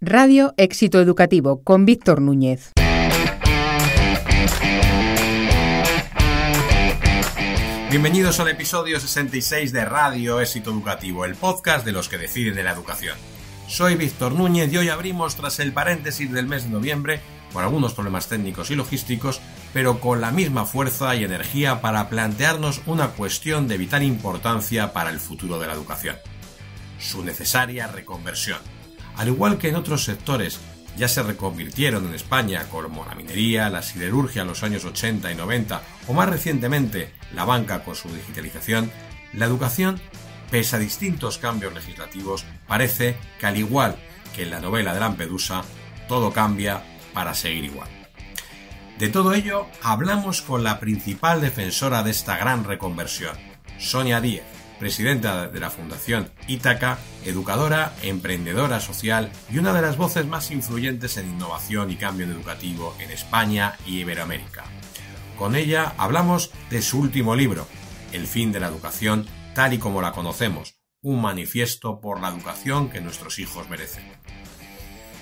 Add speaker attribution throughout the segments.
Speaker 1: Radio Éxito Educativo con Víctor Núñez.
Speaker 2: Bienvenidos al episodio 66 de Radio Éxito Educativo, el podcast de los que deciden de la educación. Soy Víctor Núñez y hoy abrimos tras el paréntesis del mes de noviembre, con algunos problemas técnicos y logísticos, pero con la misma fuerza y energía para plantearnos una cuestión de vital importancia para el futuro de la educación: su necesaria reconversión. Al igual que en otros sectores ya se reconvirtieron en España, como la minería, la siderurgia en los años 80 y 90, o más recientemente la banca con su digitalización, la educación, pese a distintos cambios legislativos, parece que al igual que en la novela de Lampedusa, todo cambia para seguir igual. De todo ello hablamos con la principal defensora de esta gran reconversión, Sonia Díez, presidenta de la Fundación Ítaca, educadora, emprendedora social y una de las voces más influyentes en innovación y cambio educativo en España y Iberoamérica. Con ella hablamos de su último libro, El fin de la educación tal y como la conocemos, un manifiesto por la educación que nuestros hijos merecen.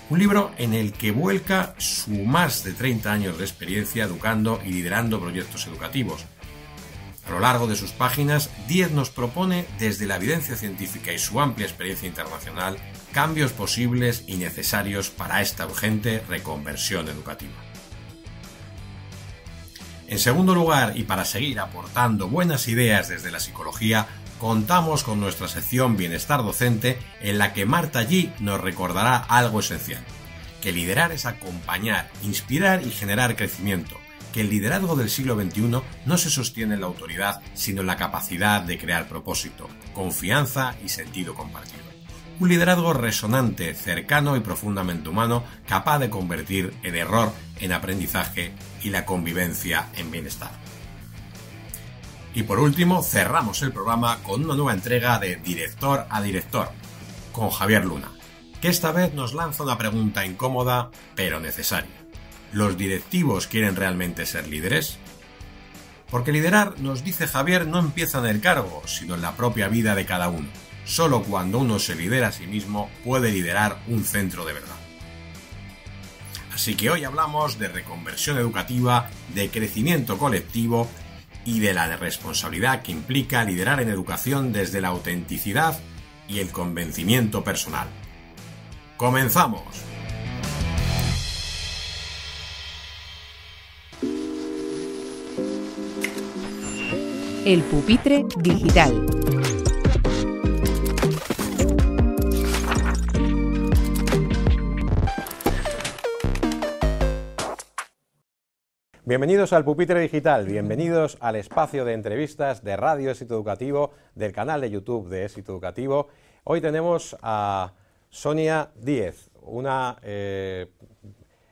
Speaker 2: Un libro en el que vuelca su más de 30 años de experiencia educando y liderando proyectos educativos. A lo largo de sus páginas, Díez nos propone, desde la evidencia científica y su amplia experiencia internacional, cambios posibles y necesarios para esta urgente reconversión educativa. En segundo lugar, y para seguir aportando buenas ideas desde la psicología, contamos con nuestra sección Bienestar Docente, en la que Marta G. nos recordará algo esencial: que liderar es acompañar, inspirar y generar crecimiento, que el liderazgo del siglo XXI no se sostiene en la autoridad, sino en la capacidad de crear propósito, confianza y sentido compartido. Un liderazgo resonante, cercano y profundamente humano, capaz de convertir el error en aprendizaje y la convivencia en bienestar. Y por último, cerramos el programa con una nueva entrega de Director a Director, con Javier Luna, que esta vez nos lanza una pregunta incómoda, pero necesaria. ¿Los directivos quieren realmente ser líderes? Porque liderar, nos dice Javier, no empieza en el cargo, sino en la propia vida de cada uno. Solo cuando uno se lidera a sí mismo puede liderar un centro de verdad. Así que hoy hablamos de reconversión educativa, de crecimiento colectivo y de la responsabilidad que implica liderar en educación desde la autenticidad y el convencimiento personal. ¡Comenzamos!
Speaker 1: El pupitre digital.
Speaker 3: Bienvenidos al Pupitre Digital, bienvenidos al espacio de entrevistas de Radio Éxito Educativo, del canal de YouTube de Éxito Educativo. Hoy tenemos a Sonia Díez,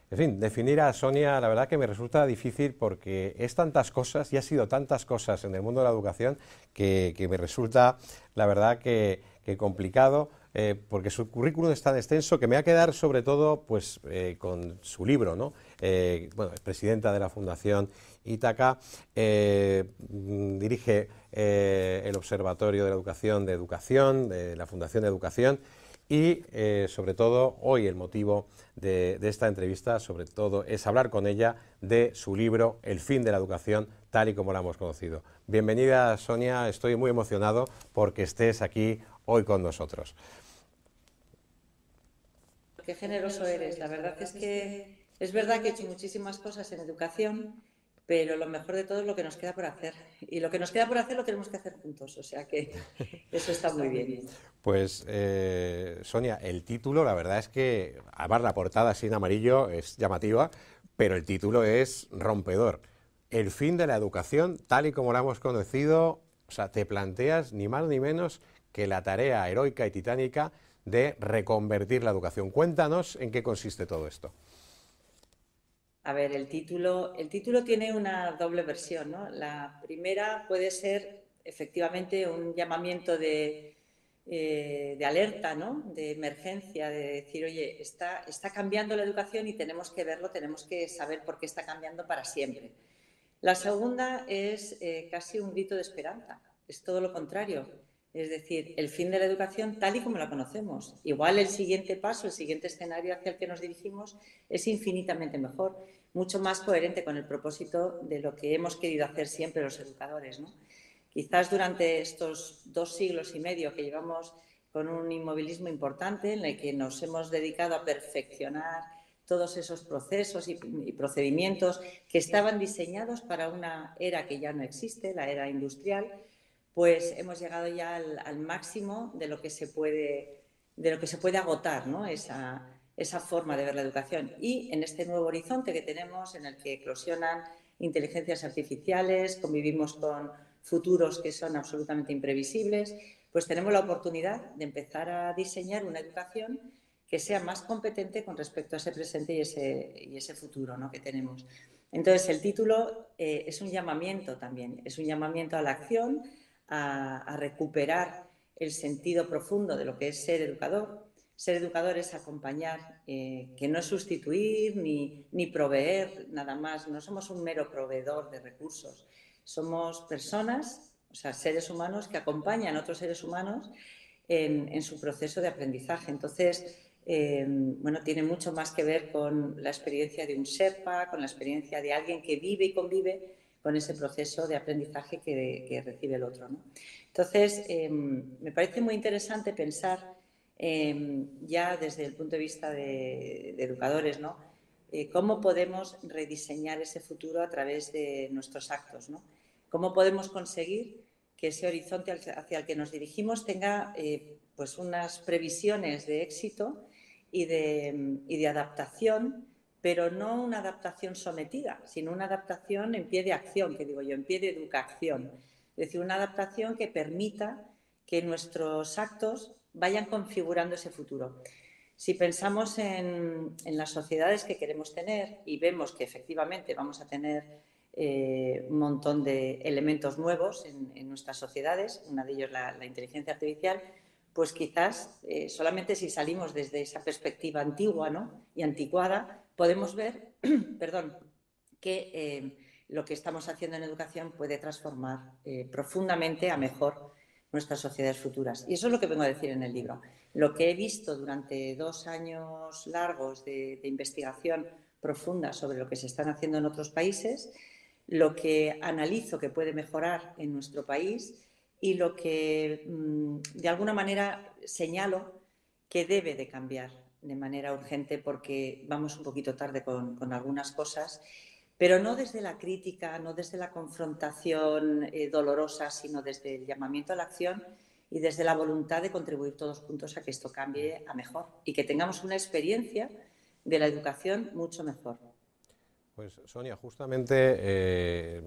Speaker 3: definir a Sonia la verdad que me resulta difícil porque es tantas cosas y ha sido tantas cosas en el mundo de la educación que me resulta la verdad que complicado, porque su currículum es tan extenso que me va a quedar sobre todo pues, con su libro, ¿no? Es presidenta de la Fundación Ítaca, dirige el Observatorio de la Educación de la Fundación de Educación. Y sobre todo hoy el motivo de esta entrevista sobre todo es hablar con ella de su libro El fin de la educación tal y como la hemos conocido. Bienvenida Sonia, estoy muy emocionado porque estés aquí hoy con nosotros.
Speaker 4: Qué generoso eres, la verdad es que es verdad que he hecho muchísimas cosas en educación, pero lo mejor de todo es lo que nos queda por hacer. Y lo que nos queda por hacer lo tenemos que hacer juntos, o sea que eso está muy bien.
Speaker 3: Pues, Sonia, el título, la verdad es que, además la portada así en amarillo es llamativa, pero el título es rompedor. El fin de la educación, tal y como la hemos conocido, o sea, te planteas ni más ni menos que la tarea heroica y titánica de reconvertir la educación. Cuéntanos en qué consiste todo esto.
Speaker 4: A ver, el título tiene una doble versión, ¿no? La primera puede ser efectivamente un llamamiento de alerta, ¿no? De emergencia, de decir, oye, está cambiando la educación y tenemos que verlo, tenemos que saber por qué está cambiando para siempre. La segunda es casi un grito de esperanza, es todo lo contrario. Es decir, el fin de la educación tal y como la conocemos. Igual el siguiente paso, el siguiente escenario hacia el que nos dirigimos es infinitamente mejor, mucho más coherente con el propósito de lo que hemos querido hacer siempre los educadores, ¿no? Quizás durante estos 2 siglos y medio que llevamos con un inmovilismo importante en el que nos hemos dedicado a perfeccionar todos esos procesos y procedimientos que estaban diseñados para una era que ya no existe, la era industrial, pues hemos llegado ya al máximo de lo que se puede agotar, ¿no? Esa forma de ver la educación. Y en este nuevo horizonte que tenemos, en el que eclosionan inteligencias artificiales, convivimos con futuros que son absolutamente imprevisibles, pues tenemos la oportunidad de empezar a diseñar una educación que sea más competente con respecto a ese presente y ese futuro, ¿no?, que tenemos. Entonces, el título es un llamamiento también, es un llamamiento a la acción, a recuperar el sentido profundo de lo que es ser educador. Ser educador es acompañar, que no es sustituir ni proveer nada más. No somos un mero proveedor de recursos. Somos personas, o sea, seres humanos que acompañan a otros seres humanos en su proceso de aprendizaje. Entonces, bueno, tiene mucho más que ver con la experiencia de un Sherpa, con la experiencia de alguien que vive y convive con ese proceso de aprendizaje que recibe el otro, ¿no? Entonces, me parece muy interesante pensar ya desde el punto de vista de educadores, ¿no?, cómo podemos rediseñar ese futuro a través de nuestros actos, ¿no? Cómo podemos conseguir que ese horizonte hacia el que nos dirigimos tenga pues unas previsiones de éxito y de adaptación, pero no una adaptación sometida, sino una adaptación en pie de acción, que digo yo, en pie de educación. Es decir, una adaptación que permita que nuestros actos vayan configurando ese futuro. Si pensamos en las sociedades que queremos tener y vemos que efectivamente vamos a tener un montón de elementos nuevos en nuestras sociedades, una de ellos la inteligencia artificial, pues quizás solamente si salimos desde esa perspectiva antigua, ¿no?, y anticuada, podemos ver que lo que estamos haciendo en educación puede transformar profundamente a mejor nuestras sociedades futuras. Y eso es lo que vengo a decir en el libro. Lo que he visto durante 2 años largos de investigación profunda sobre lo que se están haciendo en otros países, lo que analizo que puede mejorar en nuestro país y lo que de alguna manera señalo que debe de cambiar de manera urgente porque vamos un poquito tarde con algunas cosas, pero no desde la crítica, no desde la confrontación dolorosa, sino desde el llamamiento a la acción y desde la voluntad de contribuir todos juntos a que esto cambie a mejor y que tengamos una experiencia de la educación mucho mejor.
Speaker 3: Pues Sonia, justamente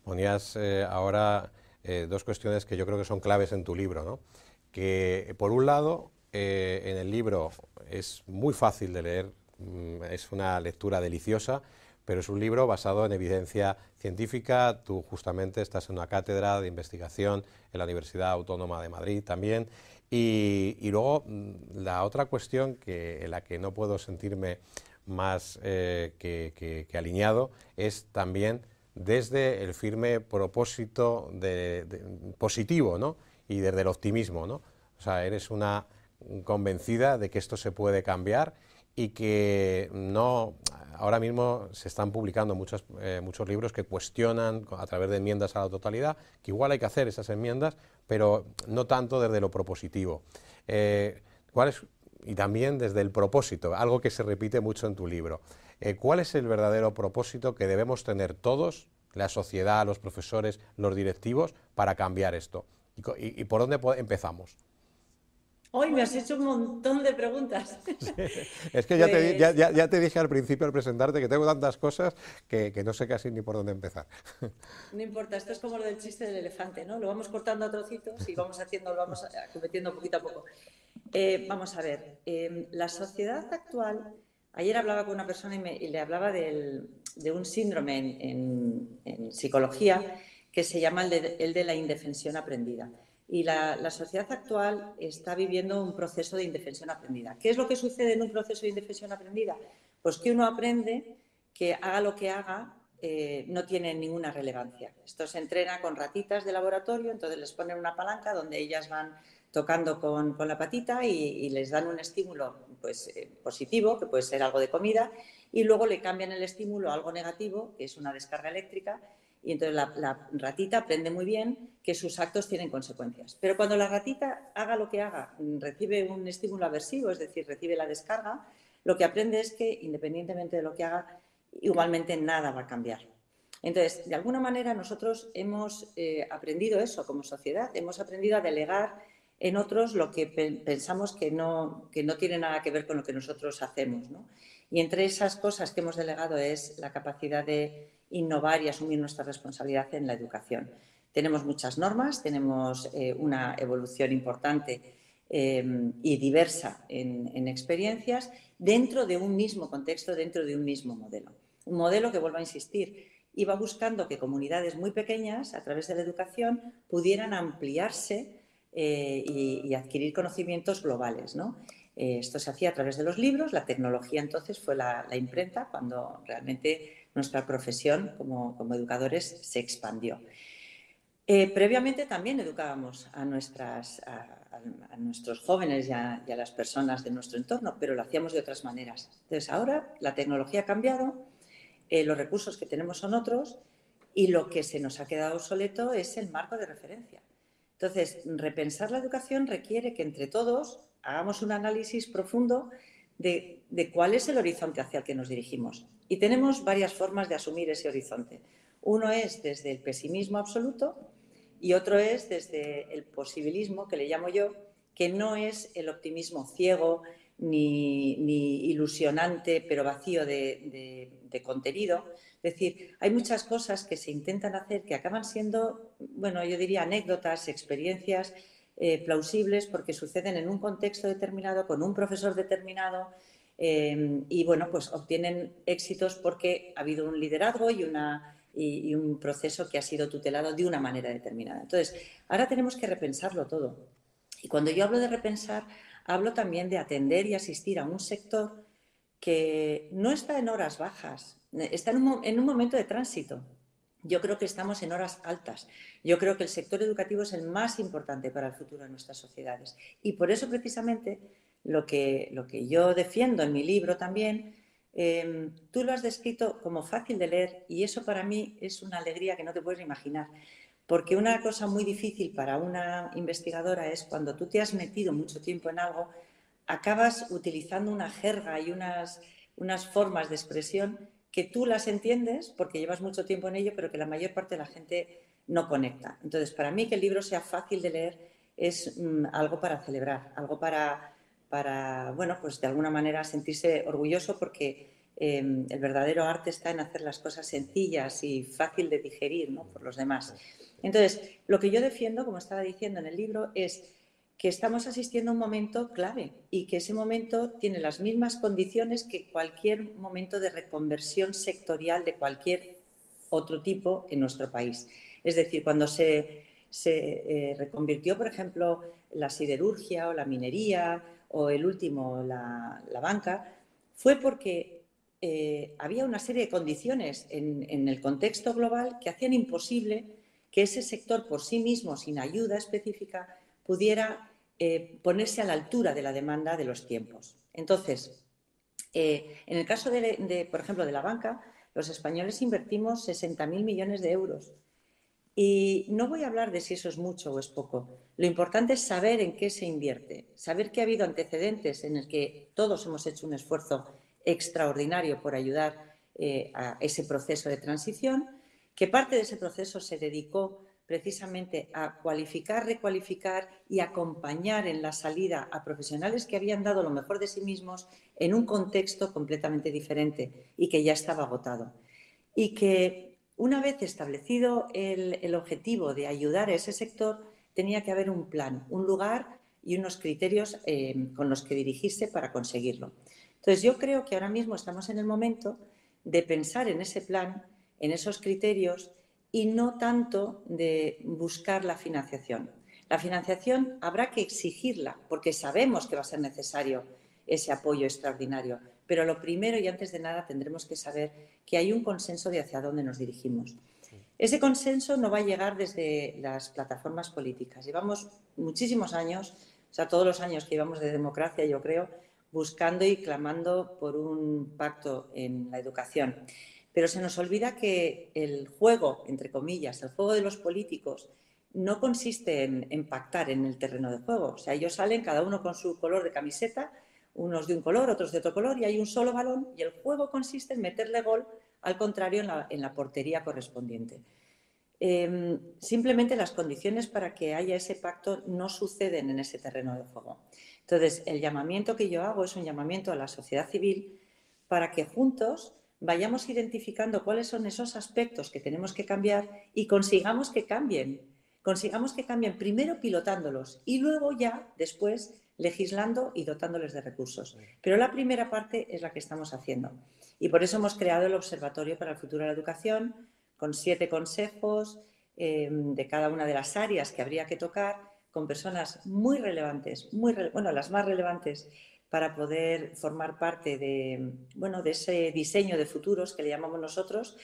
Speaker 3: ponías ahora 2 cuestiones que yo creo que son claves en tu libro, ¿no? Que por un lado, en el libro es muy fácil de leer, es una lectura deliciosa, pero es un libro basado en evidencia científica. Tú justamente estás en una cátedra de investigación en la Universidad Autónoma de Madrid también. Y luego la otra cuestión en la que no puedo sentirme más que alineado es también desde el firme propósito positivo, ¿no?, y desde el optimismo, ¿no? O sea, eres una convencida de que esto se puede cambiar y que no. Ahora mismo se están publicando muchos libros que cuestionan a través de enmiendas a la totalidad, que igual hay que hacer esas enmiendas, pero no tanto desde lo propositivo. Y también desde el propósito, algo que se repite mucho en tu libro. ¿Cuál es el verdadero propósito que debemos tener todos, la sociedad, los profesores, los directivos, para cambiar esto? ¿Y por dónde empezamos?
Speaker 4: Hoy me has hecho un montón de preguntas.
Speaker 3: Sí, es que ya te dije al principio, al presentarte, que tengo tantas cosas que no sé casi ni por dónde empezar.
Speaker 4: No importa, esto es como lo del chiste del elefante, ¿no? Lo vamos cortando a trocitos y lo vamos cometiendo poquito a poco. Vamos a ver, la sociedad actual, ayer hablaba con una persona y le hablaba de un síndrome en psicología que se llama el de la indefensión aprendida. Y la sociedad actual está viviendo un proceso de indefensión aprendida. ¿Qué es lo que sucede en un proceso de indefensión aprendida? Pues que uno aprende que haga lo que haga, no tiene ninguna relevancia. Esto se entrena con ratitas de laboratorio, entonces les ponen una palanca donde ellas van tocando con la patita y les dan un estímulo pues, positivo, que puede ser algo de comida, y luego le cambian el estímulo a algo negativo, que es una descarga eléctrica, y entonces la ratita aprende muy bien que sus actos tienen consecuencias. Pero cuando la ratita haga lo que haga, recibe un estímulo aversivo, es decir, recibe la descarga, lo que aprende es que, independientemente de lo que haga, igualmente nada va a cambiar. Entonces, de alguna manera nosotros hemos aprendido eso como sociedad, hemos aprendido a delegar en otros lo que pensamos que no tiene nada que ver con lo que nosotros hacemos, ¿no? Y entre esas cosas que hemos delegado es la capacidad de innovar y asumir nuestra responsabilidad en la educación. Tenemos muchas normas, tenemos una evolución importante y diversa en experiencias dentro de un mismo contexto, dentro de un mismo modelo. Un modelo que, vuelvo a insistir, iba buscando que comunidades muy pequeñas, a través de la educación, pudieran ampliarse y adquirir conocimientos globales, ¿no? Esto se hacía a través de los libros. La tecnología entonces fue la imprenta cuando realmente nuestra profesión como educadores se expandió. Previamente también educábamos a nuestros jóvenes y a las personas de nuestro entorno, pero lo hacíamos de otras maneras. Entonces ahora la tecnología ha cambiado, los recursos que tenemos son otros y lo que se nos ha quedado obsoleto es el marco de referencia. Entonces, repensar la educación requiere que entre todos hagamos un análisis profundo de cuál es el horizonte hacia el que nos dirigimos. Y tenemos varias formas de asumir ese horizonte. Uno es desde el pesimismo absoluto y otro es desde el posibilismo, que le llamo yo, que no es el optimismo ciego ni ilusionante, pero vacío de contenido. Es decir, hay muchas cosas que se intentan hacer que acaban siendo, bueno, yo diría anécdotas, experiencias plausibles porque suceden en un contexto determinado, con un profesor determinado y, bueno, pues obtienen éxitos porque ha habido un liderazgo y un proceso que ha sido tutelado de una manera determinada. Entonces, ahora tenemos que repensarlo todo. Y cuando yo hablo de repensar, hablo también de atender y asistir a un sector que no está en horas bajas, está en un momento de tránsito. Yo creo que estamos en horas altas. Yo creo que el sector educativo es el más importante para el futuro de nuestras sociedades. Y por eso, precisamente, lo que yo defiendo en mi libro también, tú lo has descrito como fácil de leer y eso para mí es una alegría que no te puedes imaginar. Porque una cosa muy difícil para una investigadora es cuando tú te has metido mucho tiempo en algo, acabas utilizando una jerga y unas formas de expresión que tú las entiendes porque llevas mucho tiempo en ello, pero que la mayor parte de la gente no conecta. Entonces, para mí que el libro sea fácil de leer es algo para celebrar, algo para, bueno, pues de alguna manera sentirse orgulloso porque el verdadero arte está en hacer las cosas sencillas y fácil de digerir, ¿no?, por los demás. Entonces, lo que yo defiendo, como estaba diciendo en el libro, es que estamos asistiendo a un momento clave y que ese momento tiene las mismas condiciones que cualquier momento de reconversión sectorial de cualquier otro tipo en nuestro país. Es decir, cuando se reconvirtió, por ejemplo, la siderurgia o la minería o el último, la banca, fue porque había una serie de condiciones en el contexto global que hacían imposible que ese sector por sí mismo, sin ayuda específica, pudiera ponerse a la altura de la demanda de los tiempos. Entonces, en el caso por ejemplo, de la banca, los españoles invertimos 60.000 millones de euros. Y no voy a hablar de si eso es mucho o es poco. Lo importante es saber en qué se invierte, saber que ha habido antecedentes en el que todos hemos hecho un esfuerzo extraordinario por ayudar a ese proceso de transición, que parte de ese proceso se dedicó precisamente a cualificar, recualificar y acompañar en la salida a profesionales que habían dado lo mejor de sí mismos en un contexto completamente diferente y que ya estaba agotado. Y que una vez establecido el objetivo de ayudar a ese sector, tenía que haber un plan, un lugar y unos criterios con los que dirigirse para conseguirlo. Entonces, yo creo que ahora mismo estamos en el momento de pensar en ese plan, en esos criterios y no tanto de buscar la financiación. La financiación habrá que exigirla porque sabemos que va a ser necesario ese apoyo extraordinario. Pero lo primero y antes de nada tendremos que saber que hay un consenso de hacia dónde nos dirigimos. Ese consenso no va a llegar desde las plataformas políticas. Llevamos muchísimos años, o sea, todos los años que llevamos de democracia, yo creo, buscando y clamando por un pacto en la educación. Pero se nos olvida que el juego, entre comillas, el juego de los políticos, no consiste en pactar en el terreno de juego. O sea, ellos salen cada uno con su color de camiseta, unos de un color, otros de otro color, y hay un solo balón, y el juego consiste en meterle gol al contrario en la portería correspondiente. Simplemente las condiciones para que haya ese pacto no suceden en ese terreno de juego. Entonces, el llamamiento que yo hago es un llamamiento a la sociedad civil para que juntos vayamos identificando cuáles son esos aspectos que tenemos que cambiar y consigamos que cambien. Consigamos que cambien primero pilotándolos y luego ya después legislando y dotándoles de recursos. Pero la primera parte es la que estamos haciendo. Y por eso hemos creado el Observatorio para el Futuro de la Educación, con 7 consejos de cada una de las áreas que habría que tocar, con personas muy relevantes, las más relevantes para poder formar parte de ese diseño de futuros que le llamamos nosotros.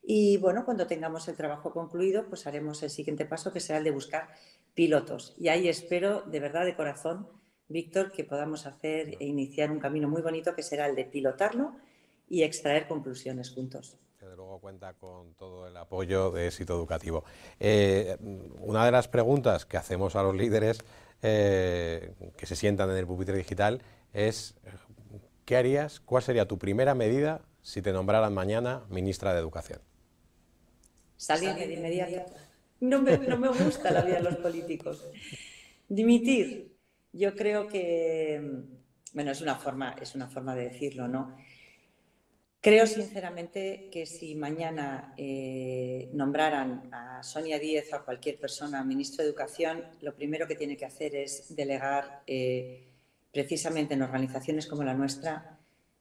Speaker 4: Y bueno, cuando tengamos el trabajo concluido, pues haremos el siguiente paso, que será el de buscar pilotos. Y ahí espero, de verdad, de corazón, Víctor, que podamos hacer e iniciar un camino muy bonito, que será el de pilotarlo y extraer conclusiones juntos.
Speaker 3: Desde luego cuenta con todo el apoyo de Éxito Educativo. Una de las preguntas que hacemos a los líderes que se sientan en el pupitre digital es: ¿qué harías? ¿Cuál sería tu primera medida si te nombraran mañana ministra de Educación?
Speaker 4: Salirme de inmediato. No me gusta la vida de los políticos. Dimitir. Yo creo que, bueno, es una forma de decirlo, ¿no? Creo sinceramente que si mañana nombraran a Sonia Díez o a cualquier persona ministro de Educación, lo primero que tiene que hacer es delegar precisamente en organizaciones como la nuestra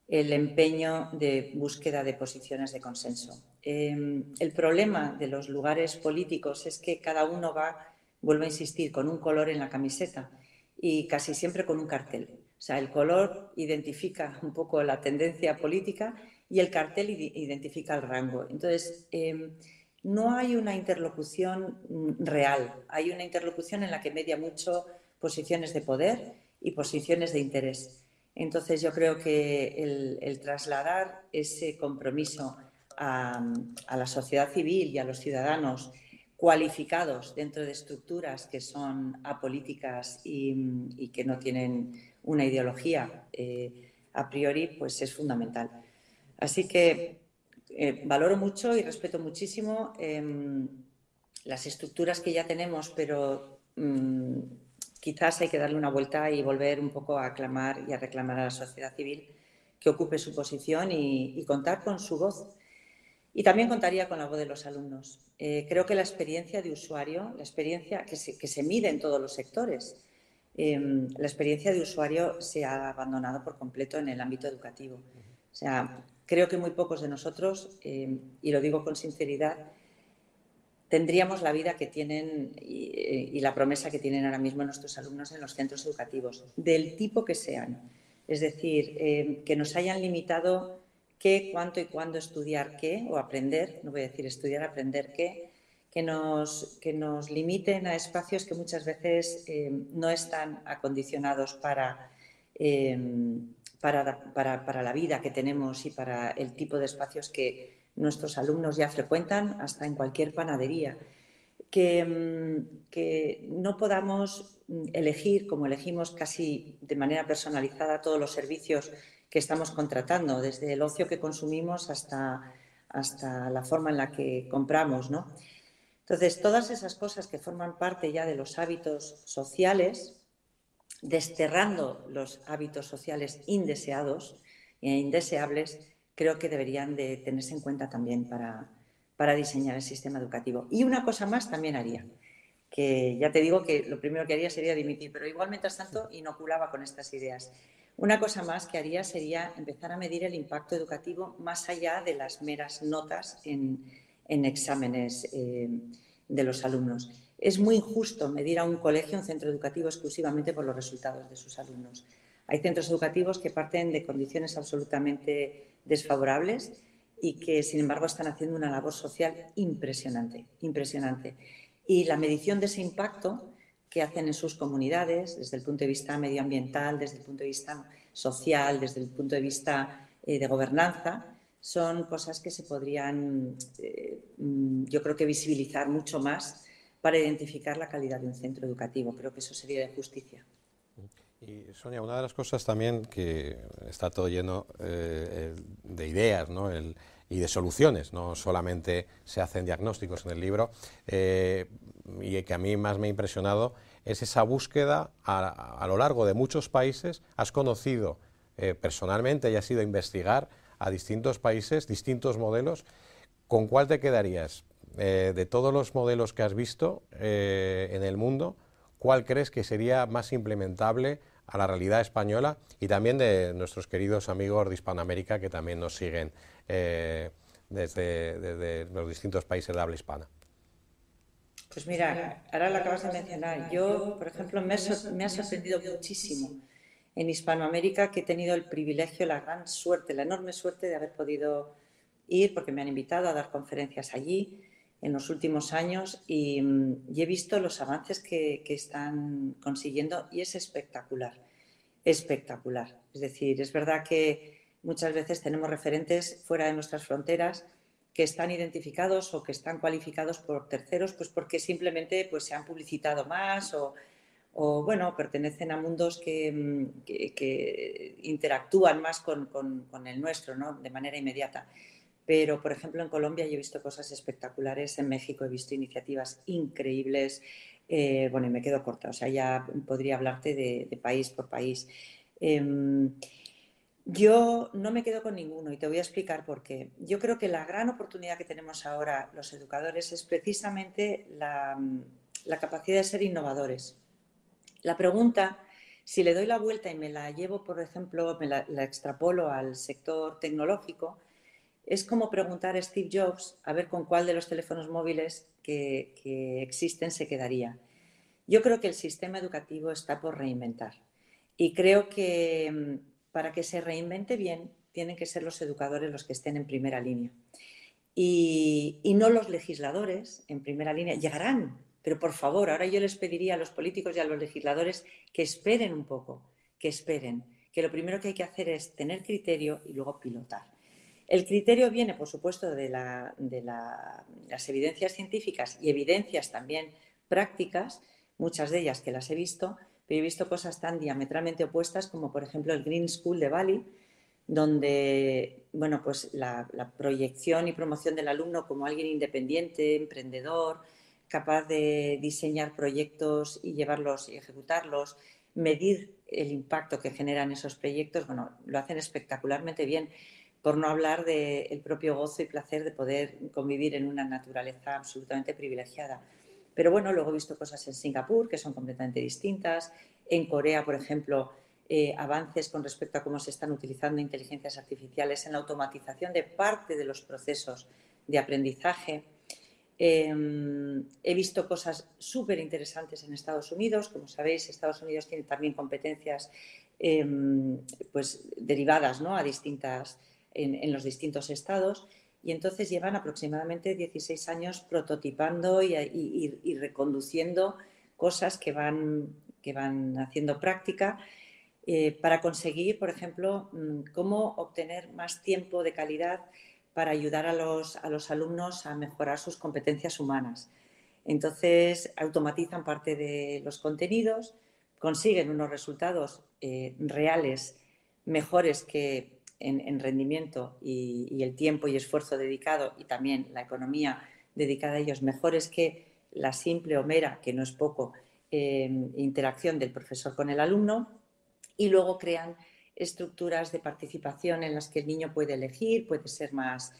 Speaker 4: el empeño de búsqueda de posiciones de consenso. El problema de los lugares políticos es que cada uno va, vuelvo a insistir, con un color en la camiseta y casi siempre con un cartel. O sea, el color identifica un poco la tendencia política y el cartel identifica el rango. Entonces, no hay una interlocución real, hay una interlocución en la que media mucho posiciones de poder y posiciones de interés. Entonces, yo creo que el trasladar ese compromiso a la sociedad civil y a los ciudadanos cualificados dentro de estructuras que son apolíticas y que no tienen una ideología a priori, pues es fundamental. Así que valoro mucho y respeto muchísimo las estructuras que ya tenemos, pero quizás hay que darle una vuelta y volver un poco a clamar y a reclamar a la sociedad civil que ocupe su posición y contar con su voz. Y también contaría con la voz de los alumnos. Creo que la experiencia de usuario, la experiencia que se mide en todos los sectores, la experiencia de usuario se ha abandonado por completo en el ámbito educativo. O sea, creo que muy pocos de nosotros, y lo digo con sinceridad, tendríamos la vida que tienen y la promesa que tienen ahora mismo nuestros alumnos en los centros educativos, del tipo que sean. Es decir, que nos hayan limitado qué, cuánto y cuándo estudiar qué, o aprender, no voy a decir estudiar, aprender qué, que nos limiten a espacios que muchas veces no están acondicionados para la vida que tenemos y para el tipo de espacios que nuestros alumnos ya frecuentan, hasta en cualquier panadería. Que no podamos elegir, como elegimos casi de manera personalizada, todos los servicios que estamos contratando, desde el ocio que consumimos hasta la forma en la que compramos, ¿no? Entonces, todas esas cosas que forman parte ya de los hábitos sociales, desterrando los hábitos sociales indeseados e indeseables, creo que deberían de tenerse en cuenta también para diseñar el sistema educativo. Y una cosa más también haría, que ya te digo que lo primero que haría sería dimitir, pero igual, mientras tanto, inoculaba con estas ideas. Una cosa más que haría sería empezar a medir el impacto educativo más allá de las meras notas en exámenes de los alumnos. Es muy injusto medir a un colegio, un centro educativo, exclusivamente por los resultados de sus alumnos. Hay centros educativos que parten de condiciones absolutamente desfavorables y que, sin embargo, están haciendo una labor social impresionante, impresionante. Y la medición de ese impacto que hacen en sus comunidades, desde el punto de vista medioambiental, desde el punto de vista social, desde el punto de vista de gobernanza, son cosas que se podrían, yo creo que visibilizar mucho más para identificar la calidad de un centro educativo. Creo que eso sería de justicia.
Speaker 3: Y Sonia, una de las cosas también que está todo lleno de ideas, ¿no? Y de soluciones, no solamente se hacen diagnósticos en el libro, y que a mí más me ha impresionado es esa búsqueda a lo largo de muchos países. Has conocido personalmente y has ido a investigar a distintos países, distintos modelos. ¿Con cuál te quedarías? De todos los modelos que has visto en el mundo, ¿cuál crees que sería más implementable a la realidad española y también de nuestros queridos amigos de Hispanoamérica que también nos siguen desde los distintos países de habla hispana?
Speaker 4: Pues mira, ahora lo acabas de mencionar. Yo, por ejemplo, me ha sorprendido muchísimo en Hispanoamérica, que he tenido el privilegio, la gran suerte, la enorme suerte de haber podido ir, porque me han invitado a dar conferencias allí en los últimos años y he visto los avances que están consiguiendo y es espectacular, espectacular. Es decir, es verdad que muchas veces tenemos referentes fuera de nuestras fronteras que están identificados o que están cualificados por terceros, pues porque simplemente pues, se han publicitado más o bueno, pertenecen a mundos que interactúan más con el nuestro, ¿no? De manera inmediata. Pero, por ejemplo, en Colombia yo he visto cosas espectaculares, en México he visto iniciativas increíbles, bueno, y me quedo corta, o sea, ya podría hablarte de país por país. Yo no me quedo con ninguno y te voy a explicar por qué. Yo creo que la gran oportunidad que tenemos ahora los educadores es precisamente la capacidad de ser innovadores. La pregunta, si le doy la vuelta y me la llevo, por ejemplo, la extrapolo al sector tecnológico, es como preguntar a Steve Jobs a ver con cuál de los teléfonos móviles que existen se quedaría. Yo creo que el sistema educativo está por reinventar y creo que para que se reinvente bien tienen que ser los educadores los que estén en primera línea y no los legisladores en primera línea. Llegarán, pero por favor, ahora yo les pediría a los políticos y a los legisladores que esperen un poco, que esperen, que lo primero que hay que hacer es tener criterio y luego pilotar. El criterio viene, por supuesto, de las evidencias científicas y evidencias también prácticas, muchas de ellas que las he visto, pero he visto cosas tan diametralmente opuestas como, por ejemplo, el Green School de Bali, donde bueno, pues la proyección y promoción del alumno como alguien independiente, emprendedor, capaz de diseñar proyectos y llevarlos y ejecutarlos, medir el impacto que generan esos proyectos, bueno, lo hacen espectacularmente bien, por no hablar del propio gozo y placer de poder convivir en una naturaleza absolutamente privilegiada. Pero bueno, luego he visto cosas en Singapur que son completamente distintas. En Corea, por ejemplo, avances con respecto a cómo se están utilizando inteligencias artificiales en la automatización de parte de los procesos de aprendizaje. He visto cosas súper interesantes en Estados Unidos. Como sabéis, Estados Unidos tiene también competencias pues, derivadas, ¿no? A distintas en los distintos estados y entonces llevan aproximadamente 16 años prototipando y reconduciendo cosas que van haciendo práctica para conseguir, por ejemplo, cómo obtener más tiempo de calidad para ayudar a los alumnos a mejorar sus competencias humanas. Entonces, automatizan parte de los contenidos, consiguen unos resultados reales mejores que en rendimiento y el tiempo y esfuerzo dedicado y también la economía dedicada a ellos mejores que la simple o mera, que no es poco, interacción del profesor con el alumno y luego crean estructuras de participación en las que el niño puede elegir, puede ser más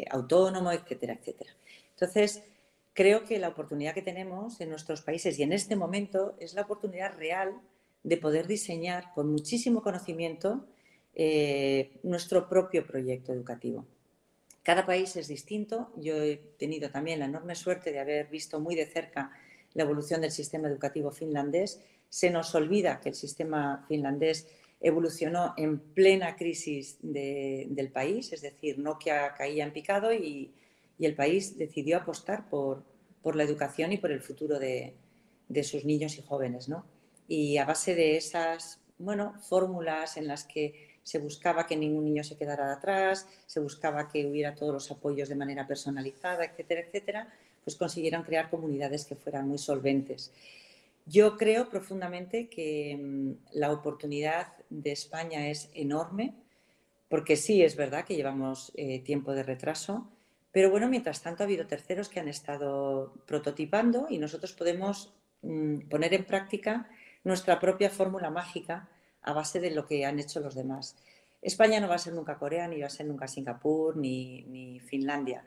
Speaker 4: autónomo, etcétera, etcétera. Entonces, creo que la oportunidad que tenemos en nuestros países y en este momento es la oportunidad real de poder diseñar con muchísimo conocimiento nuestro propio proyecto educativo. Cada país es distinto. Yo he tenido también la enorme suerte de haber visto muy de cerca la evolución del sistema educativo finlandés, Se nos olvida que el sistema finlandés evolucionó en plena crisis del país, es decir, Nokia caía en picado y el país decidió apostar por la educación y por el futuro de sus niños y jóvenes, ¿no? Y a base de esas, fórmulas en las que se buscaba que ningún niño se quedara atrás, se buscaba que hubiera todos los apoyos de manera personalizada, etcétera, etcétera, pues consiguieron crear comunidades que fueran muy solventes. Yo creo profundamente que la oportunidad de España es enorme, porque sí es verdad que llevamos tiempo de retraso, pero bueno, mientras tanto ha habido terceros que han estado prototipando y nosotros podemos poner en práctica nuestra propia fórmula mágica a base de lo que han hecho los demás. España no va a ser nunca Corea, ni va a ser nunca Singapur, ni Finlandia.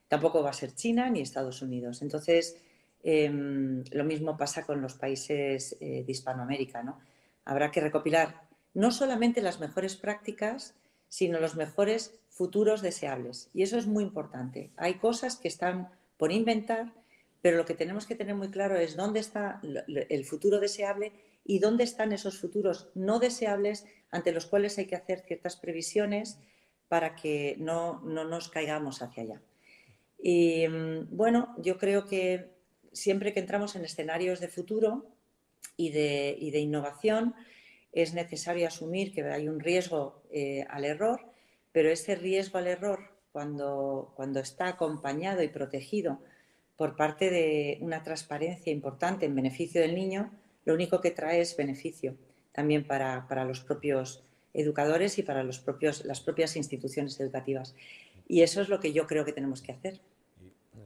Speaker 4: Tampoco va a ser China ni Estados Unidos. Entonces, lo mismo pasa con los países de Hispanoamérica, ¿no? Habrá que recopilar no solamente las mejores prácticas, sino los mejores futuros deseables. Y eso es muy importante. Hay cosas que están por inventar, pero lo que tenemos que tener muy claro es dónde está el futuro deseable y dónde están esos futuros no deseables ante los cuales hay que hacer ciertas previsiones para que no nos caigamos hacia allá. Y bueno, yo creo que siempre que entramos en escenarios de futuro y de innovación, es necesario asumir que hay un riesgo al error, pero ese riesgo al error, cuando está acompañado y protegido por parte de una transparencia importante en beneficio del niño, lo único que trae es beneficio también para los propios educadores y para las propias instituciones educativas. Y eso es lo que yo creo que tenemos que hacer.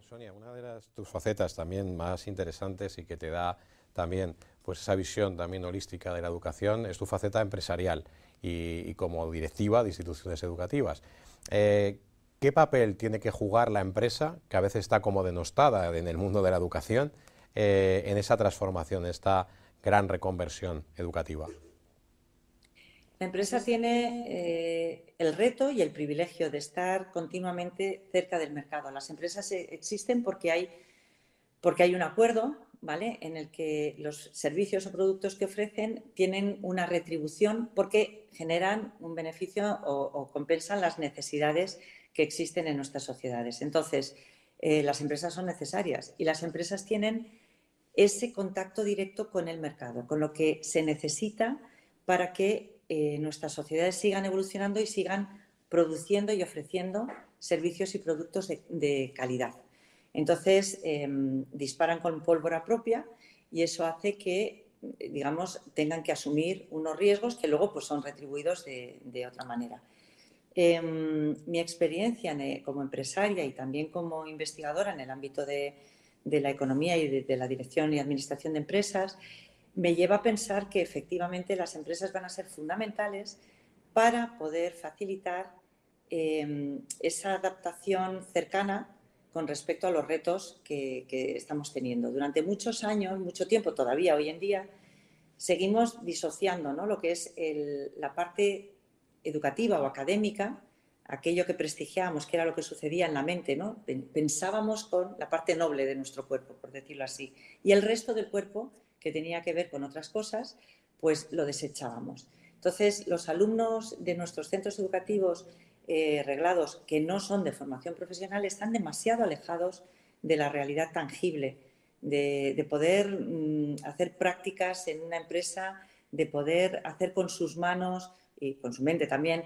Speaker 3: Sonia, una de tus facetas también más interesantes y que te da también pues esa visión también holística de la educación es tu faceta empresarial y como directiva de instituciones educativas. ¿Qué papel tiene que jugar la empresa, que a veces está como denostada en el mundo de la educación, en esa transformación, en esta gran reconversión educativa?
Speaker 4: La empresa tiene el reto y el privilegio de estar continuamente cerca del mercado. Las empresas existen porque hay un acuerdo, ¿vale?, en el que los servicios o productos que ofrecen tienen una retribución porque generan un beneficio o compensan las necesidades que existen en nuestras sociedades. Entonces, las empresas son necesarias y las empresas tienen ese contacto directo con el mercado, con lo que se necesita para que nuestras sociedades sigan evolucionando y sigan produciendo y ofreciendo servicios y productos de calidad. Entonces, disparan con pólvora propia y eso hace que, digamos, tengan que asumir unos riesgos que luego pues, son retribuidos de otra manera. Mi experiencia como empresaria y también como investigadora en el ámbito de la economía y de la dirección y administración de empresas me lleva a pensar que efectivamente las empresas van a ser fundamentales para poder facilitar esa adaptación cercana con respecto a los retos que estamos teniendo. Durante muchos años, mucho tiempo todavía hoy en día, seguimos disociando, ¿no?, lo que es la parte educativa o académica, aquello que prestigiábamos, que era lo que sucedía en la mente, ¿no? Pensábamos con la parte noble de nuestro cuerpo, por decirlo así, y el resto del cuerpo, que tenía que ver con otras cosas, pues lo desechábamos. Entonces, los alumnos de nuestros centros educativos reglados, que no son de formación profesional, están demasiado alejados de la realidad tangible, de poder hacer prácticas en una empresa, de poder hacer con sus manos y con su mente también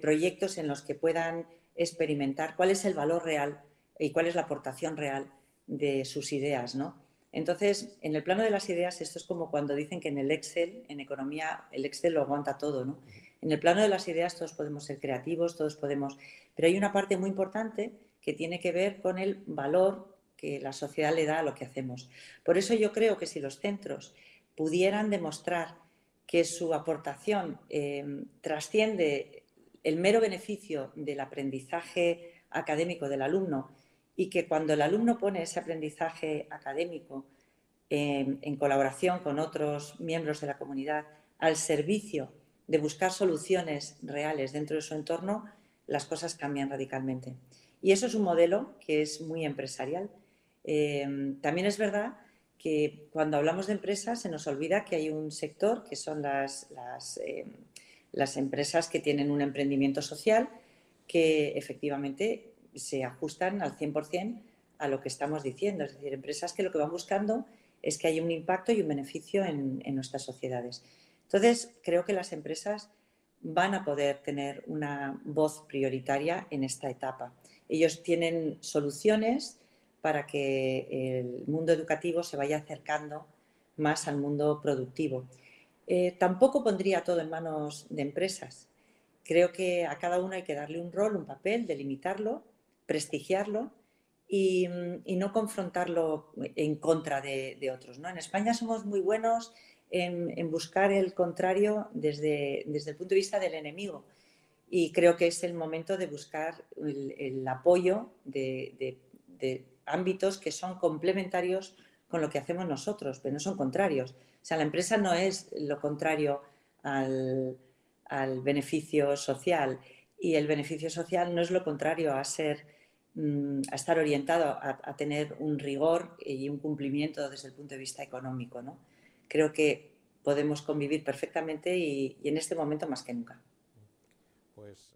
Speaker 4: proyectos en los que puedan experimentar cuál es el valor real y cuál es la aportación real de sus ideas, ¿no? Entonces, en el plano de las ideas, esto es como cuando dicen que en el Excel, en economía, el Excel lo aguanta todo, ¿no? En el plano de las ideas todos podemos ser creativos, todos podemos... Pero hay una parte muy importante que tiene que ver con el valor que la sociedad le da a lo que hacemos. Por eso yo creo que si los centros pudieran demostrar que su aportación trasciende el mero beneficio del aprendizaje académico del alumno y que cuando el alumno pone ese aprendizaje académico en colaboración con otros miembros de la comunidad al servicio de buscar soluciones reales dentro de su entorno, las cosas cambian radicalmente. Y eso es un modelo que es muy empresarial. También es verdad que cuando hablamos de empresas se nos olvida que hay un sector que son las empresas que tienen un emprendimiento social que efectivamente se ajustan al 100% a lo que estamos diciendo. Es decir, empresas que lo que van buscando es que haya un impacto y un beneficio en nuestras sociedades. Entonces, creo que las empresas van a poder tener una voz prioritaria en esta etapa. Ellos tienen soluciones para que el mundo educativo se vaya acercando más al mundo productivo. Tampoco pondría todo en manos de empresas. Creo que a cada uno hay que darle un rol, un papel, delimitarlo, prestigiarlo y no confrontarlo en contra de otros, ¿no? En España somos muy buenos en buscar el contrario desde el punto de vista del enemigo, y creo que es el momento de buscar el apoyo de ámbitos que son complementarios con lo que hacemos nosotros, pero no son contrarios. O sea, la empresa no es lo contrario al beneficio social, y el beneficio social no es lo contrario a estar orientado a tener un rigor y un cumplimiento desde el punto de vista económico, ¿no? Creo que podemos convivir perfectamente y en este momento más que nunca.
Speaker 3: Pues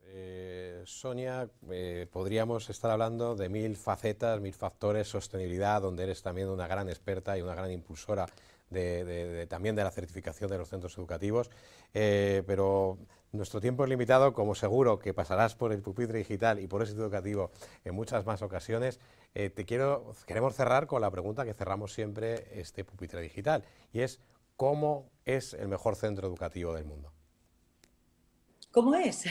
Speaker 3: Sonia, podríamos estar hablando de 1000 facetas, 1000 factores, sostenibilidad, donde eres también una gran experta y una gran impulsora también de la certificación de los centros educativos, pero nuestro tiempo es limitado, como seguro que pasarás por el pupitre digital y por Éxito Educativo en muchas más ocasiones. Queremos cerrar con la pregunta que cerramos siempre este pupitre digital, y es: ¿cómo es el mejor centro educativo del mundo?
Speaker 4: ¿Cómo es?
Speaker 3: Sí.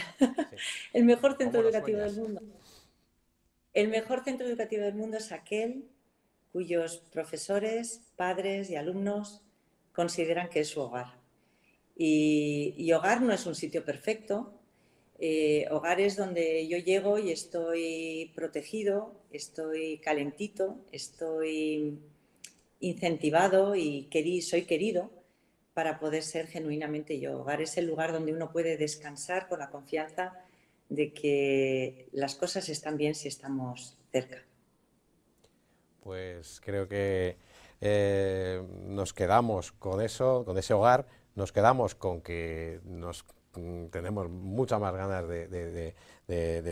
Speaker 4: El mejor centro educativo del mundo. El mejor centro educativo del mundo es aquel cuyos profesores, padres y alumnos consideran que es su hogar. Y hogar no es un sitio perfecto. Hogar es donde yo llego y estoy protegido, estoy calentito, estoy incentivado y soy querido para poder ser genuinamente yo. Hogar es el lugar donde uno puede descansar con la confianza de que las cosas están bien si estamos cerca.
Speaker 3: Pues creo que nos quedamos con eso, con ese hogar, nos quedamos con que tenemos muchas más ganas de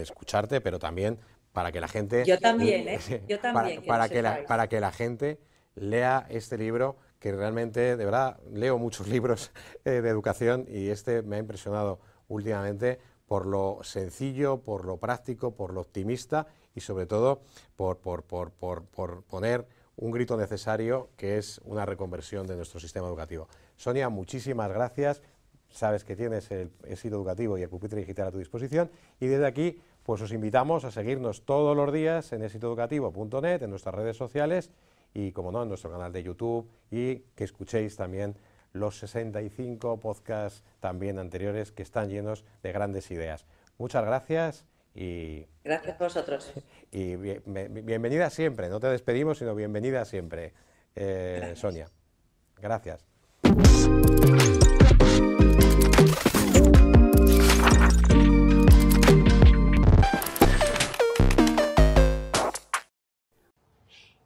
Speaker 3: escucharte, pero también para que la gente...
Speaker 4: Yo también, yo también.
Speaker 3: Para que la gente lea este libro, que realmente, de verdad, leo muchos libros de educación y este me ha impresionado últimamente por lo sencillo, por lo práctico, por lo optimista y sobre todo por poner un grito necesario, que es una reconversión de nuestro sistema educativo. Sonia, muchísimas gracias. Sabes que tienes el Éxito Educativo y el pupitre digital a tu disposición, y desde aquí pues os invitamos a seguirnos todos los días en exitoeducativo.net, en nuestras redes sociales y, como no, en nuestro canal de YouTube, y que escuchéis también los 65 podcasts también anteriores, que están llenos de grandes ideas. Muchas gracias y...
Speaker 4: Gracias a vosotros.
Speaker 3: Y bienvenida siempre, no te despedimos, sino bienvenida siempre, Sonia. Gracias.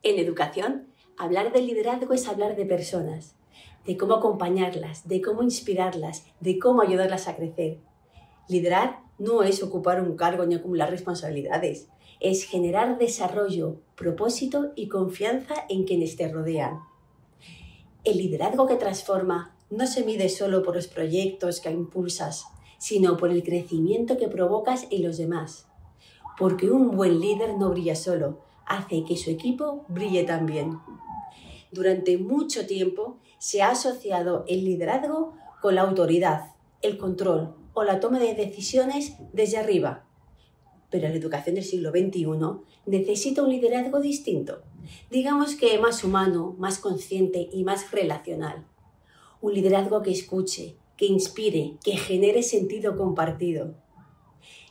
Speaker 5: En educación, hablar de liderazgo es hablar de personas, de cómo acompañarlas, de cómo inspirarlas, de cómo ayudarlas a crecer. Liderar no es ocupar un cargo ni acumular responsabilidades, es generar desarrollo, propósito y confianza en quienes te rodean. El liderazgo que transforma no se mide solo por los proyectos que impulsas, sino por el crecimiento que provocas en los demás. Porque un buen líder no brilla solo, hace que su equipo brille también. Durante mucho tiempo se ha asociado el liderazgo con la autoridad, el control o la toma de decisiones desde arriba. Pero la educación del siglo XXI necesita un liderazgo distinto, digamos que más humano, más consciente y más relacional. Un liderazgo que escuche, que inspire, que genere sentido compartido.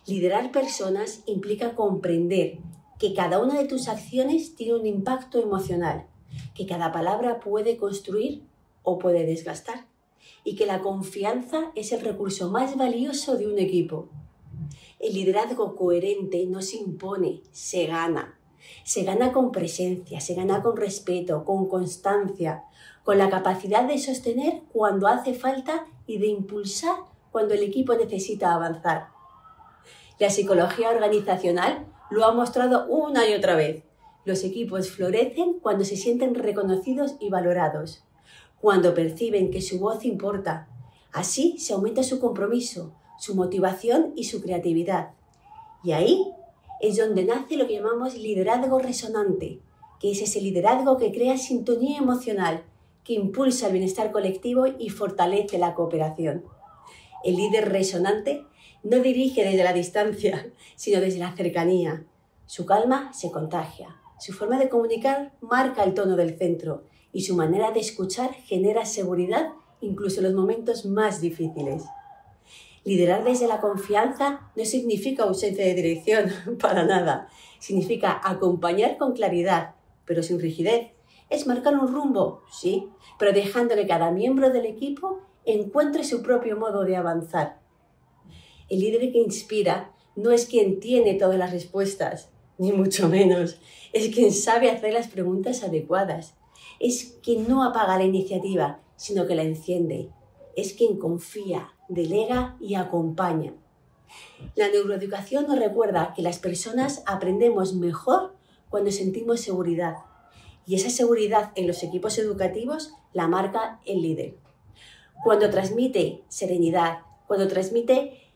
Speaker 5: Liderar personas implica comprender que cada una de tus acciones tiene un impacto emocional, que cada palabra puede construir o puede desgastar, y que la confianza es el recurso más valioso de un equipo. El liderazgo coherente no se impone, se gana. Se gana con presencia, se gana con respeto, con constancia, con la capacidad de sostener cuando hace falta y de impulsar cuando el equipo necesita avanzar. La psicología organizacional lo ha mostrado una y otra vez. Los equipos florecen cuando se sienten reconocidos y valorados, cuando perciben que su voz importa. Así se aumenta su compromiso, su motivación y su creatividad. Y ahí es donde nace lo que llamamos liderazgo resonante, que es ese liderazgo que crea sintonía emocional, que impulsa el bienestar colectivo y fortalece la cooperación. El líder resonante no dirige desde la distancia, sino desde la cercanía. Su calma se contagia, su forma de comunicar marca el tono del centro y su manera de escuchar genera seguridad incluso en los momentos más difíciles. Liderar desde la confianza no significa ausencia de dirección, para nada. Significa acompañar con claridad, pero sin rigidez. Es marcar un rumbo, sí, pero dejando que cada miembro del equipo encuentre su propio modo de avanzar. El líder que inspira no es quien tiene todas las respuestas, ni mucho menos. Es quien sabe hacer las preguntas adecuadas. Es quien no apaga la iniciativa, sino que la enciende. Es quien confía, delega y acompaña. La neuroeducación nos recuerda que las personas aprendemos mejor cuando sentimos seguridad. Y esa seguridad en los equipos educativos la marca el líder. Cuando transmite serenidad, cuando transmite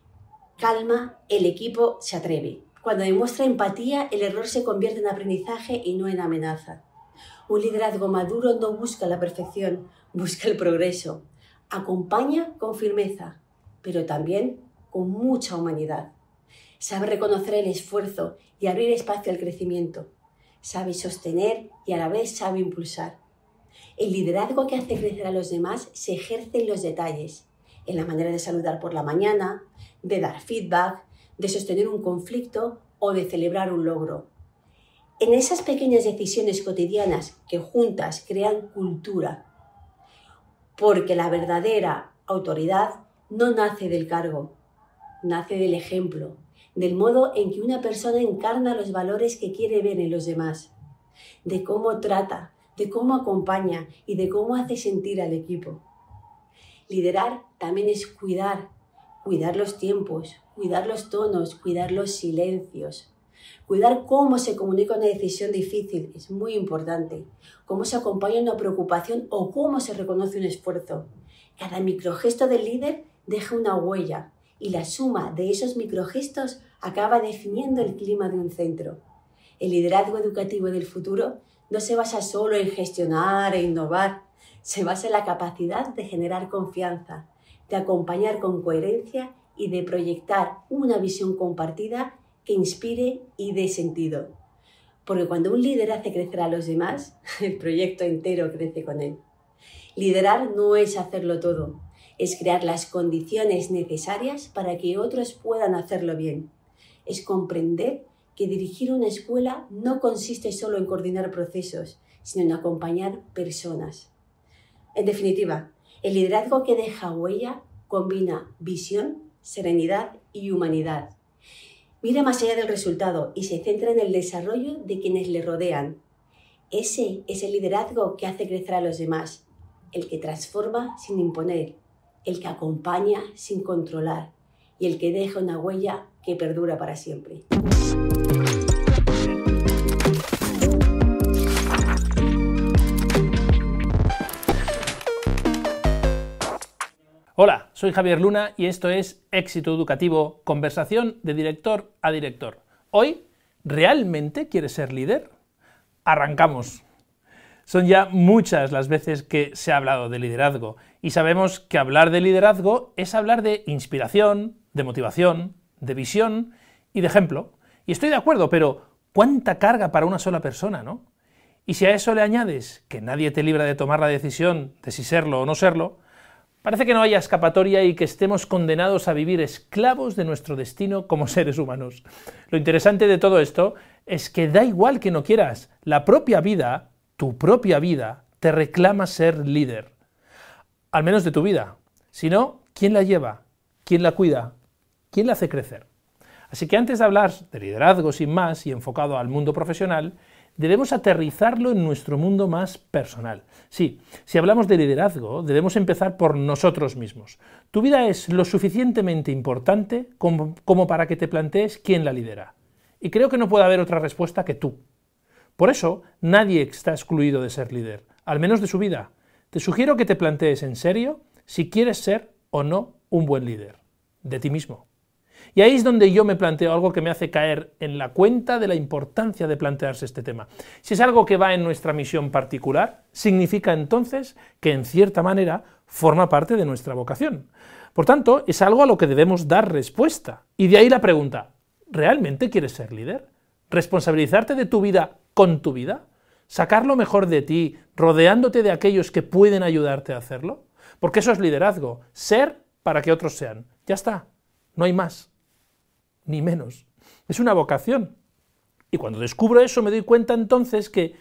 Speaker 5: calma, el equipo se atreve. Cuando demuestra empatía, el error se convierte en aprendizaje y no en amenaza. Un liderazgo maduro no busca la perfección, busca el progreso. Acompaña con firmeza, pero también con mucha humanidad. Sabe reconocer el esfuerzo y abrir espacio al crecimiento. Sabe sostener y a la vez sabe impulsar. El liderazgo que hace crecer a los demás se ejerce en los detalles, en la manera de saludar por la mañana, de dar feedback, de sostener un conflicto o de celebrar un logro. En esas pequeñas decisiones cotidianas que juntas crean cultura, porque la verdadera autoridad no nace del cargo, nace del ejemplo, del modo en que una persona encarna los valores que quiere ver en los demás, de cómo trata, de cómo acompaña y de cómo hace sentir al equipo. Liderar también es cuidar los tiempos, cuidar los tonos, cuidar los silencios, cuidar cómo se comunica una decisión difícil, es muy importante, cómo se acompaña una preocupación o cómo se reconoce un esfuerzo. Cada microgesto del líder deja una huella y la suma de esos microgestos acaba definiendo el clima de un centro. El liderazgo educativo del futuro no se basa solo en gestionar e innovar, se basa en la capacidad de generar confianza, de acompañar con coherencia y de proyectar una visión compartida que inspire y dé sentido. Porque cuando un líder hace crecer a los demás, el proyecto entero crece con él. Liderar no es hacerlo todo, es crear las condiciones necesarias para que otros puedan hacerlo bien. Es comprender que dirigir una escuela no consiste solo en coordinar procesos, sino en acompañar personas. En definitiva, el liderazgo que deja huella combina visión, serenidad y humanidad. Mira más allá del resultado y se centra en el desarrollo de quienes le rodean. Ese es el liderazgo que hace crecer a los demás, el que transforma sin imponer, el que acompaña sin controlar y el que deja una huella que perdura para siempre.
Speaker 6: Hola, soy Javier Luna y esto es Éxito Educativo, conversación de director a director. Hoy, ¿realmente quieres ser líder? Arrancamos. Son ya muchas las veces que se ha hablado de liderazgo y sabemos que hablar de liderazgo es hablar de inspiración, de motivación, de visión y de ejemplo. Y estoy de acuerdo, pero ¿cuánta carga para una sola persona, no? Y si a eso le añades que nadie te libra de tomar la decisión de si serlo o no serlo, parece que no haya escapatoria y que estemos condenados a vivir esclavos de nuestro destino como seres humanos. Lo interesante de todo esto es que da igual que no quieras, la propia vida, tu propia vida, te reclama ser líder. Al menos de tu vida. Si no, ¿quién la lleva? ¿Quién la cuida? ¿Quién la hace crecer? Así que antes de hablar de liderazgo sin más y enfocado al mundo profesional, debemos aterrizarlo en nuestro mundo más personal. Sí, si hablamos de liderazgo, debemos empezar por nosotros mismos. Tu vida es lo suficientemente importante como para que te plantees quién la lidera. Y creo que no puede haber otra respuesta que tú. Por eso, nadie está excluido de ser líder, al menos de su vida. Te sugiero que te plantees en serio si quieres ser o no un buen líder, de ti mismo. Y ahí es donde yo me planteo algo que me hace caer en la cuenta de la importancia de plantearse este tema. Si es algo que va en nuestra misión particular, significa entonces que en cierta manera forma parte de nuestra vocación. Por tanto, es algo a lo que debemos dar respuesta. Y de ahí la pregunta, ¿realmente quieres ser líder? ¿Responsabilizarte de tu vida con tu vida? ¿Sacar lo mejor de ti, rodeándote de aquellos que pueden ayudarte a hacerlo? Porque eso es liderazgo, ser para que otros sean. Ya está, no hay más, ni menos. Es una vocación. Y cuando descubro eso me doy cuenta entonces que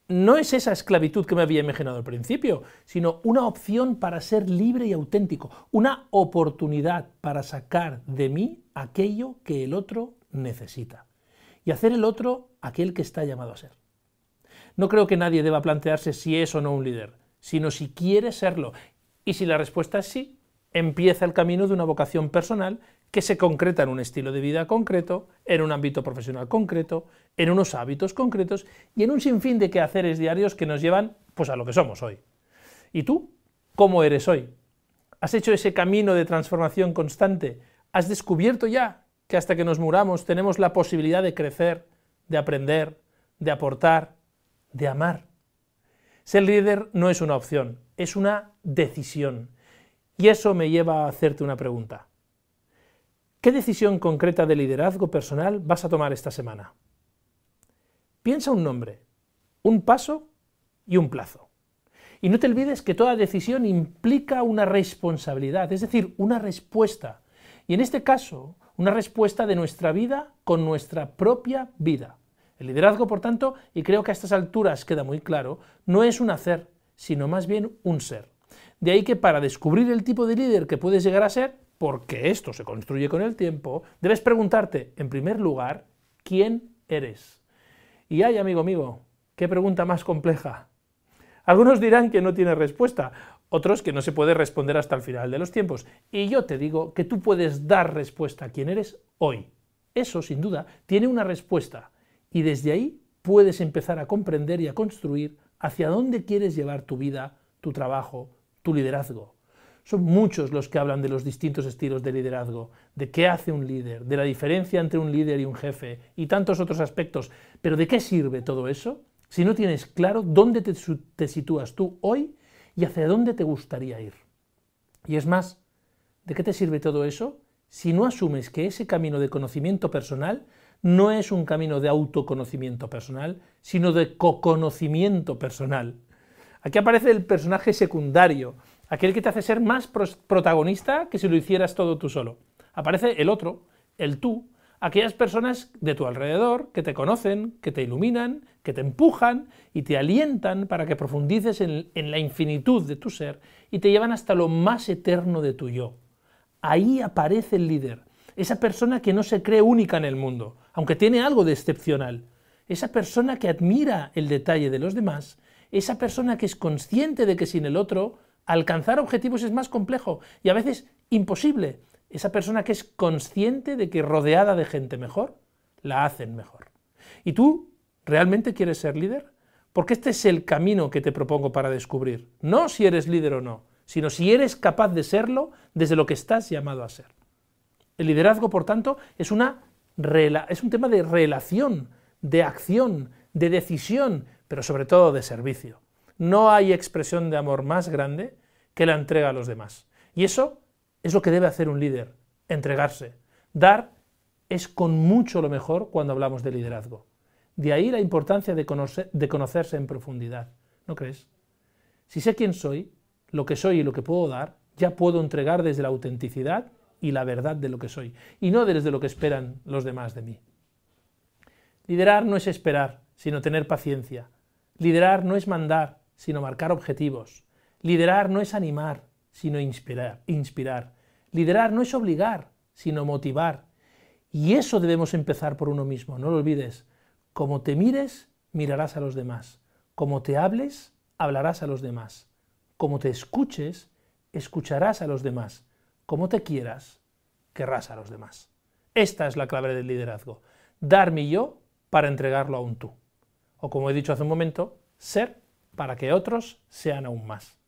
Speaker 6: no es esa esclavitud que me había imaginado al principio, sino una opción para ser libre y auténtico, una oportunidad para sacar de mí aquello que el otro necesita y hacer el otro aquel que está llamado a ser. No creo que nadie deba plantearse si es o no un líder, sino si quiere serlo. Y si la respuesta es sí, empieza el camino de una vocación personal que se concreta en un estilo de vida concreto, en un ámbito profesional concreto, en unos hábitos concretos y en un sinfín de quehaceres diarios que nos llevan pues, a lo que somos hoy. ¿Y tú? ¿Cómo eres hoy? ¿Has hecho ese camino de transformación constante? ¿Has descubierto ya que hasta que nos muramos tenemos la posibilidad de crecer, de aprender, de aportar, de amar? Ser líder no es una opción, es una decisión. Y eso me lleva a hacerte una pregunta. ¿Qué decisión concreta de liderazgo personal vas a tomar esta semana? Piensa un nombre, un paso y un plazo. Y no te olvides que toda decisión implica una responsabilidad, es decir, una respuesta. Y en este caso, una respuesta de nuestra vida con nuestra propia vida. El liderazgo, por tanto, y creo que a estas alturas queda muy claro, no es un hacer, sino más bien un ser. De ahí que para descubrir el tipo de líder que puedes llegar a ser, porque esto se construye con el tiempo, debes preguntarte, en primer lugar, ¿quién eres? Y ay, amigo mío, qué pregunta más compleja. Algunos dirán que no tiene respuesta, otros que no se puede responder hasta el final de los tiempos. Y yo te digo que tú puedes dar respuesta a quién eres hoy. Eso, sin duda, tiene una respuesta. Y desde ahí puedes empezar a comprender y a construir hacia dónde quieres llevar tu vida, tu trabajo, tu liderazgo. Son muchos los que hablan de los distintos estilos de liderazgo, de qué hace un líder, de la diferencia entre un líder y un jefe y tantos otros aspectos. Pero ¿de qué sirve todo eso si no tienes claro dónde te sitúas tú hoy y hacia dónde te gustaría ir? Y es más, ¿de qué te sirve todo eso si no asumes que ese camino de conocimiento personal no es un camino de autoconocimiento personal, sino de coconocimiento personal? Aquí aparece el personaje secundario, aquel que te hace ser más protagonista que si lo hicieras todo tú solo. Aparece el otro, el tú, aquellas personas de tu alrededor que te conocen, que te iluminan, que te empujan y te alientan para que profundices en la infinitud de tu ser y te llevan hasta lo más eterno de tu yo. Ahí aparece el líder, esa persona que no se cree única en el mundo, aunque tiene algo de excepcional, esa persona que admira el detalle de los demás, esa persona que es consciente de que sin el otro alcanzar objetivos es más complejo y a veces imposible. Esa persona que es consciente de que rodeada de gente mejor, la hacen mejor. ¿Y tú realmente quieres ser líder? Porque este es el camino que te propongo para descubrir. No si eres líder o no, sino si eres capaz de serlo desde lo que estás llamado a ser. El liderazgo, por tanto, es un tema de relación, de acción, de decisión, pero sobre todo de servicio. No hay expresión de amor más grande que la entrega a los demás. Y eso es lo que debe hacer un líder, entregarse. Dar es con mucho lo mejor cuando hablamos de liderazgo. De ahí la importancia de conocerse en profundidad. ¿No crees? Si sé quién soy, lo que soy y lo que puedo dar, ya puedo entregar desde la autenticidad y la verdad de lo que soy, y no desde lo que esperan los demás de mí. Liderar no es esperar, sino tener paciencia. Liderar no es mandar, sino marcar objetivos. Liderar no es animar, sino inspirar. Liderar no es obligar, sino motivar. Y eso debemos empezar por uno mismo, no lo olvides. Como te mires, mirarás a los demás. Como te hables, hablarás a los demás. Como te escuches, escucharás a los demás. Como te quieras, querrás a los demás. Esta es la clave del liderazgo. Dar mi yo para entregarlo a un tú. O como he dicho hace un momento, ser para que otros sean aún más.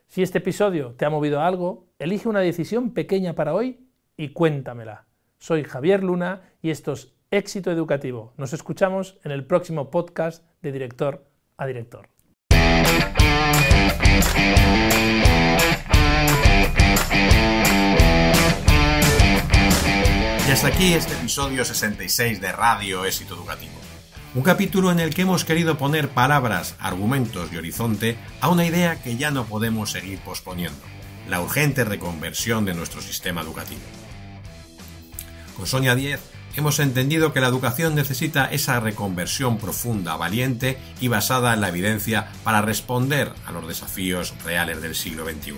Speaker 6: Si este episodio te ha movido a algo, elige una decisión pequeña para hoy y cuéntamela. Soy Javier Luna y esto es Éxito Educativo. Nos escuchamos en el próximo podcast de Director a Director.
Speaker 2: Y hasta aquí este episodio 66 de Radio Éxito Educativo. Un capítulo en el que hemos querido poner palabras, argumentos y horizonte a una idea que ya no podemos seguir posponiendo: la urgente reconversión de nuestro sistema educativo. Con Sonia Díez hemos entendido que la educación necesita esa reconversión profunda, valiente y basada en la evidencia para responder a los desafíos reales del siglo XXI.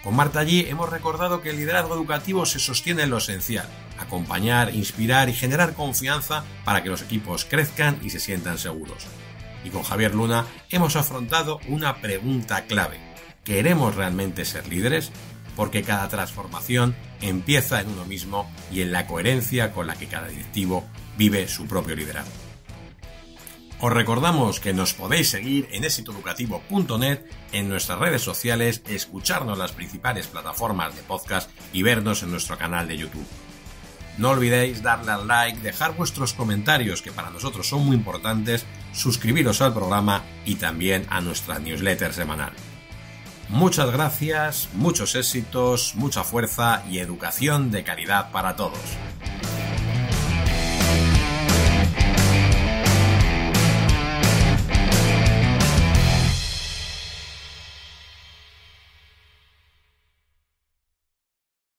Speaker 2: Con Marta Allí hemos recordado que el liderazgo educativo se sostiene en lo esencial: acompañar, inspirar y generar confianza para que los equipos crezcan y se sientan seguros. Y con Javier Luna hemos afrontado una pregunta clave: ¿queremos realmente ser líderes? Porque cada transformación empieza en uno mismo y en la coherencia con la que cada directivo vive su propio liderazgo. Os recordamos que nos podéis seguir en exitoeducativo.net, en nuestras redes sociales, escucharnos en las principales plataformas de podcast y vernos en nuestro canal de YouTube. No olvidéis darle al like, dejar vuestros comentarios, que para nosotros son muy importantes, suscribiros al programa y también a nuestra newsletter semanal. Muchas gracias, muchos éxitos, mucha fuerza y educación de calidad para todos.